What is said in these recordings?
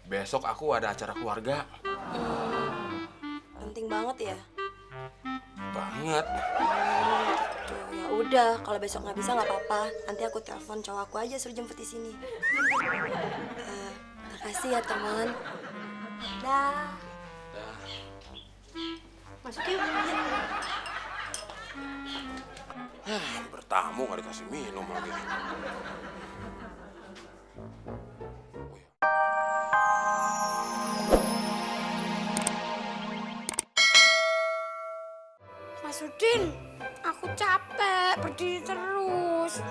Besok aku ada acara keluarga. Penting banget ya. Banget. Tuh, ya udah, kalau besok nggak bisa nggak apa-apa. Nanti aku telepon cowok aku aja suruh jemput di sini. Makasih ya teman. Dah. Masuk yuk. Bertamu nggak dikasih minum lagi. Mas Udin, aku capek berdiri terus.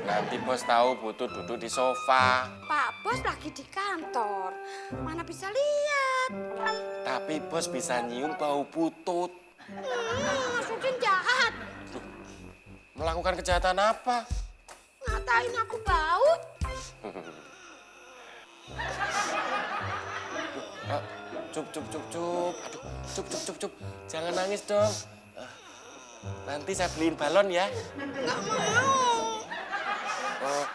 Nanti bos tahu Putut duduk di sofa. Pak Bos lagi di kantor, mana bisa lihat. Tapi bos bisa nyium bau Putut. Mas Udin jahat, Melakukan kejahatan apa? ngatain aku bau. Cup. Aduh, cup. Jangan nangis dong. Nanti saya beliin balon ya. Nggak mau, Oh,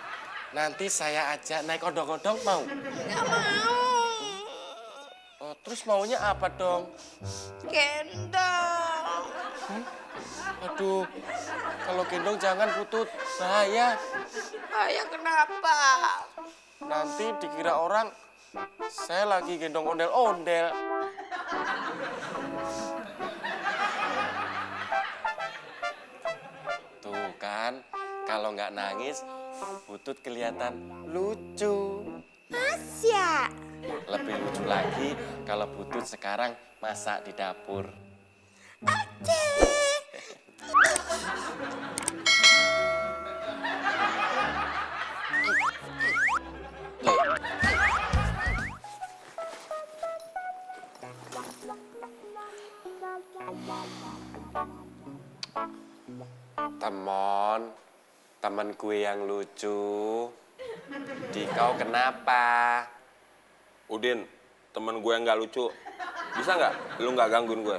nanti saya ajak naik odong-odong mau. nggak mau. Oh, terus maunya apa dong? Gendong. Aduh, kalau gendong jangan Putut, bahaya. Ayah kenapa? Nanti dikira orang saya lagi gendong ondel-ondel. Tuh kan, kalau nggak nangis, Putut kelihatan lucu. Masya. Lebih lucu lagi kalau Putut sekarang masak di dapur. Oke. Temen gue yang lucu. Di kau kenapa? Udin, temen gue yang nggak lucu. Bisa nggak? Lu nggak gangguin gue.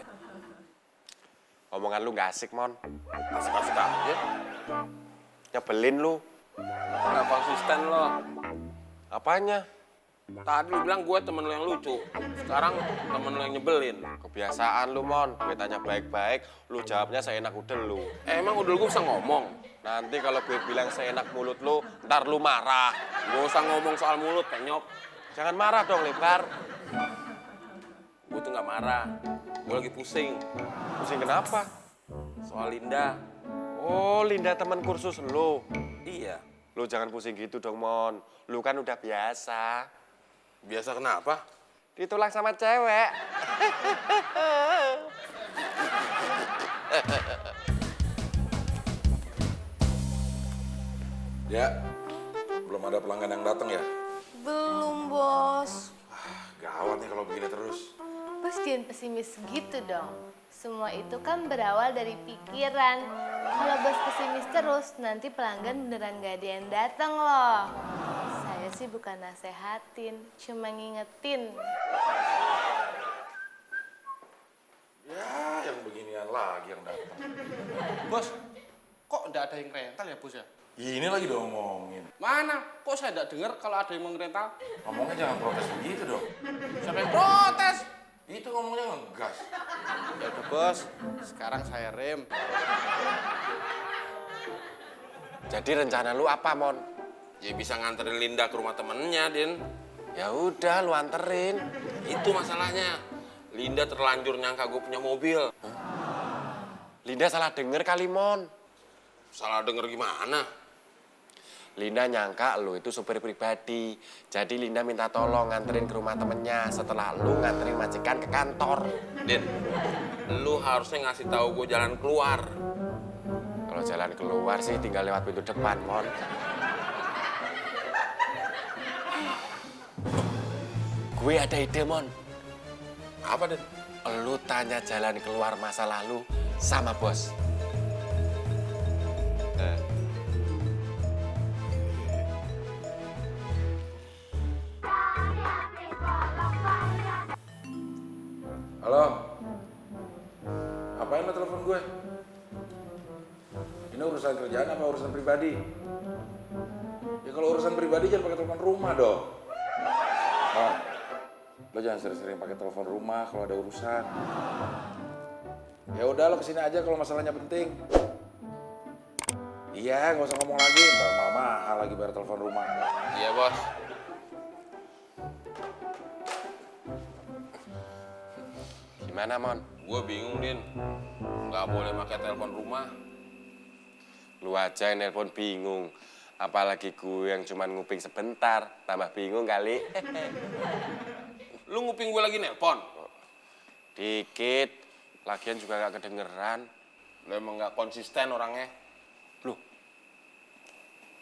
Omongan lu nggak asik, Mon. Asik-asik aja. Nyebelin lu. Nggak konsisten lo. Apanya? Tadi lu bilang gue temen lu yang lucu. Sekarang temen lu yang nyebelin. Kebiasaan lu, Mon. Gue tanya baik-baik, lu jawabnya seenak udel lu. Emang udah gue bisa ngomong? Nanti kalau gue bilang seenak mulut lu, ntar lu marah. Gak usah ngomong soal mulut, penyok. Jangan marah dong, Lebar. Gue tuh nggak marah. Gue lagi pusing. Pusing kenapa? Soal Linda. Oh, Linda teman kursus lu. Iya. Lu jangan pusing gitu dong, Mon. Lu kan udah biasa. Biasa kenapa? Ditolak sama cewek. Ya, belum ada pelanggan yang datang ya? Belum, Bos. Gawat nih kalau begini terus. Bos jangan pesimis gitu dong. Semua itu kan berawal dari pikiran. Kalau Bos pesimis terus, nanti pelanggan beneran gak ada yang datang loh. Saya sih bukan nasehatin, cuma ngingetin. Ya, yang beginian lagi yang datang. Bos, kok enggak ada yang rental ya, Bos ya? Ini lagi dong ngomongin. Mana? Kok saya enggak dengar kalau ada yang mau rental? Ngomongnya jangan protes begitu dong. Siapa yang protes? Itu ngomongnya ngegas. Ya udah, Bos. Sekarang saya rem. Jadi rencana lu apa, Mon? Ya bisa nganterin Linda ke rumah temennya, Din. Ya udah, lu anterin. Itu masalahnya. Linda terlanjur nyangka gue punya mobil. Linda salah denger kali, Mon. Salah denger gimana? Linda nyangka lu itu supir pribadi. Jadi Linda minta tolong nganterin ke rumah temennya setelah lu nganterin majikan ke kantor. Din, lu harusnya ngasih tahu gue jalan keluar. Kalau jalan keluar sih tinggal lewat pintu depan, Mon. Gue ada ide, Mon. Apa, Din? Lu tanya jalan keluar masa lalu sama bos. Halo? Apain lo telepon gue? Ini urusan kerjaan apa urusan pribadi? Ya kalau urusan pribadi jangan pakai telepon rumah dong. Mon, lo jangan sering-sering pakai telepon rumah kalau ada urusan. Ya udah lo kesini aja kalau masalahnya penting. Iya, nggak usah ngomong lagi. Ntar mahal lagi bayar telepon rumah. Iya, Bos. Gimana, Mon? Gue bingung, Din. Nggak boleh pakai telepon rumah. Lu aja yang nelpon bingung. Apalagi gue yang cuma nguping sebentar. Tambah bingung kali. Lu nguping gue lagi nelpon? Dikit. Lagian juga gak kedengeran. Lu emang nggak konsisten orangnya. Loh,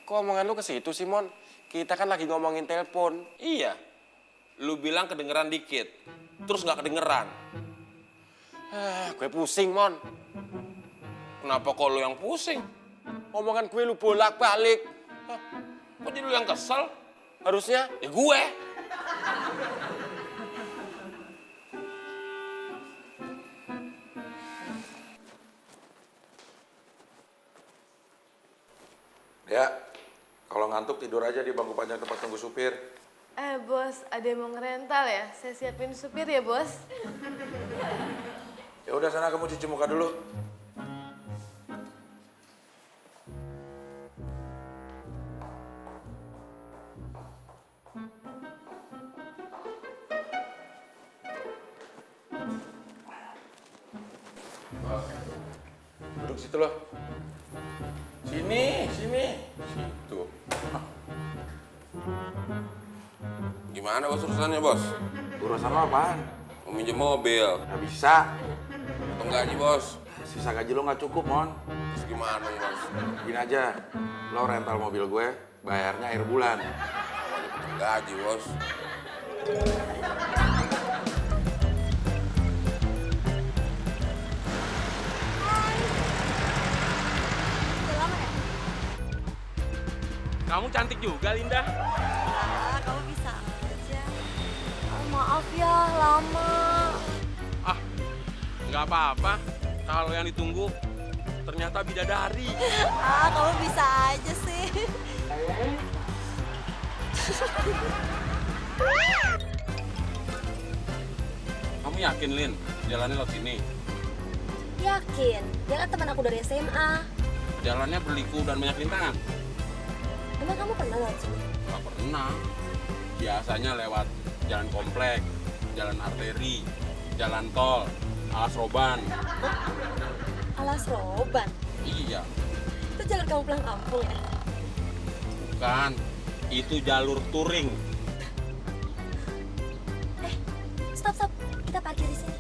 kok omongan lu ke situ sih, Mon? Kita kan lagi ngomongin telepon. Iya. Lu bilang kedengeran dikit. Terus nggak kedengeran. Gue pusing, Mon. Kenapa kok lu yang pusing? Omongan gue lu bolak-balik. Kok jadi lu yang kesel? Harusnya Ya gue. Ya, kalau ngantuk tidur aja di bangku panjang tempat tunggu supir. Bos, ada yang mau ngerental ya? Saya siapin supir ya, Bos. Ya udah sana kamu cuci muka dulu. Duduk situ loh. Sini. Situ. Gimana bos urusannya, Bos? Urusan lo apaan? Mau minjem mobil. Gak bisa. Potong gaji, Bos. Sisa gaji lo gak cukup, Mon. Terus gimana dong, Bos? Gini aja, lo rental mobil gue, bayarnya akhir bulan. Potong gaji, Bos. Kamu cantik juga, Linda. Ah, kamu bisa aja. Maaf ya, lama. Ah, nggak apa-apa. Kalau yang ditunggu ternyata bidadari. Ah, kamu bisa aja sih. Kamu yakin, Lin? Jalannya lewat sini. Yakin, dia kan teman aku dari SMA. Jalannya berliku dan banyak rintangan. Emang kamu pernah lewat sini? Nggak pernah. Biasanya lewat jalan komplek, jalan arteri, jalan tol, alas roban. Alas Roban. Iya, Itu jalan kamu pulang kampung ya? bukan. Itu jalur touring. Stop. Kita parkir di sini.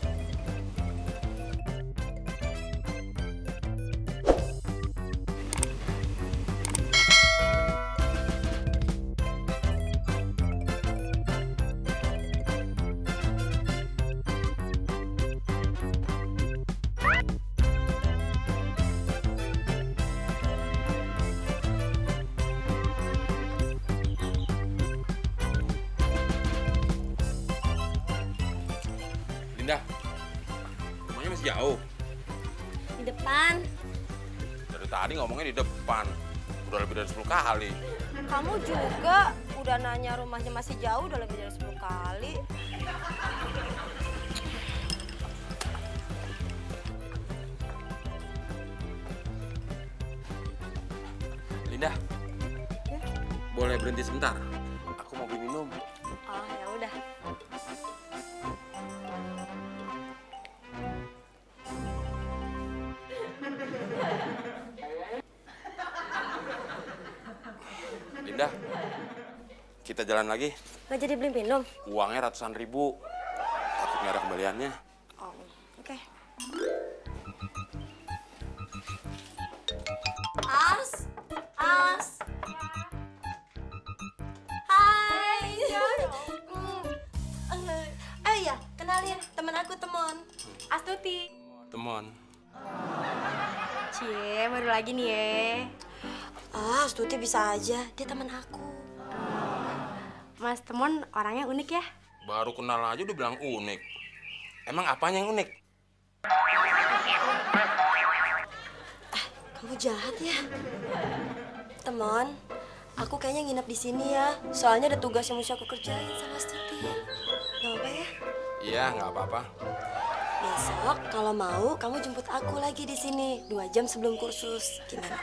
Linda, rumahnya masih jauh. Di depan. Dari tadi ngomongnya di depan. Udah lebih dari 10 kali. Kamu juga udah nanya rumahnya masih jauh udah lebih dari 10 kali. Linda, boleh berhenti sebentar? Aku mau beli minum. Oh, ya udah. Linda, kita jalan lagi. Nggak jadi beli minum? Uangnya ratusan ribu. Takut nggak ada kembaliannya. Oh, oke. As. Hai. Ya, kenalin temen aku, Temon. Astuti. Temon. Cie, baru lagi nih ya. Ah, Astuti bisa aja. Dia teman aku. Mas Temon orangnya unik ya. Baru kenal aja udah bilang unik. Emang apanya yang unik? Kamu jahat ya. Temon, Aku kayaknya nginep di sini ya. Soalnya ada tugas yang mesti aku kerjain sama Stuti. Gak apa ya? Iya, nggak apa-apa. Besok kalau mau kamu jemput aku lagi di sini 2 jam sebelum kursus. Gimana?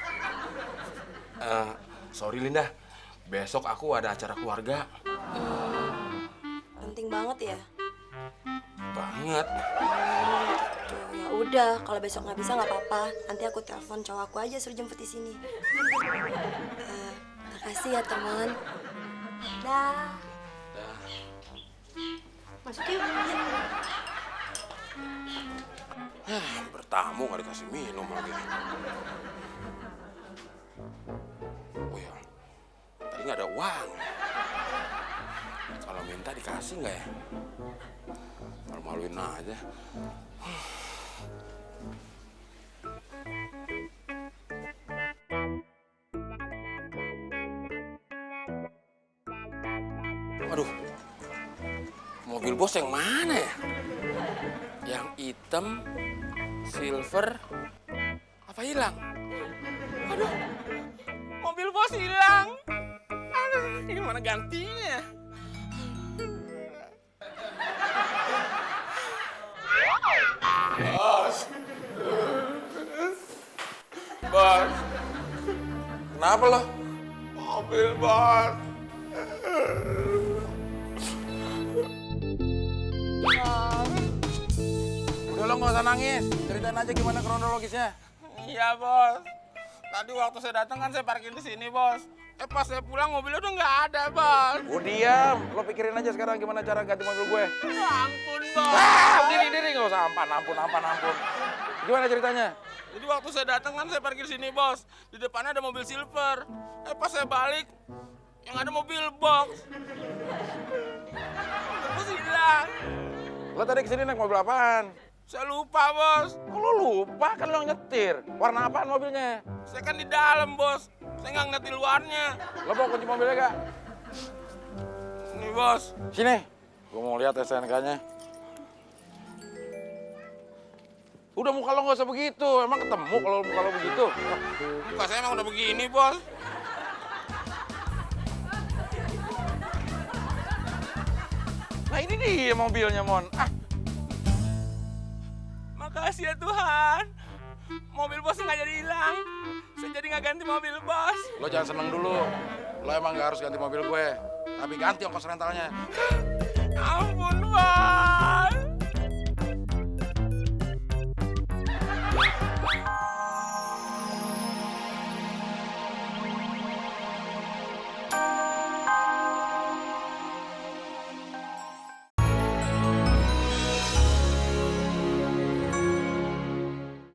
Sorry Linda, besok aku ada acara keluarga. Penting banget ya? Banget. Tuh, ya udah, kalau besok nggak bisa nggak apa-apa. Nanti aku telepon cowok aku aja suruh jemput di sini. Makasih ya teman. Dah. Masuk yuk. Bertamu nggak dikasih minum lagi. Oh ya, tadi nggak ada uang. Kalau minta dikasih nggak ya? Malu-maluin aja. Aduh, mobil bos yang mana ya? Yang hitam, silver, apa hilang? Aduh, mobil bos hilang. Aduh, gimana gantinya? Bos, Kenapa lo? mobil bos. Udah lo nggak usah nangis. Ceritain aja gimana kronologisnya. Iya bos. Tadi waktu saya datang kan saya parkir di sini bos. Pas saya pulang mobilnya udah nggak ada bos. Oh diam. Lo pikirin aja sekarang gimana cara ganti mobil gue. Ya ampun bos. Diri nggak usah ampun. Gimana ceritanya? Jadi waktu saya datang kan saya parkir di sini bos. Di depannya ada mobil silver. Pas saya balik yang ada mobil box. Terus hilang. Lo tadi kesini naik mobil apaan? Saya lupa bos. Kok lo lupa? Kan lo nyetir. Warna apaan mobilnya? Saya kan di dalam bos. Saya nggak ngeliat di luarnya. Lo bawa kunci mobilnya gak? Ini bos. Sini. Gue mau lihat STNK-nya. Udah muka lo nggak usah begitu. Emang ketemu kalau muka lo begitu? Muka saya emang udah begini bos. Nah ini dia mobilnya, Mon. Makasih ya Tuhan. Mobil bos nggak jadi hilang. Saya jadi nggak ganti mobil bos. Lo jangan seneng dulu. Lo emang nggak harus ganti mobil gue. Tapi ganti ongkos rentalnya. Ampun bos.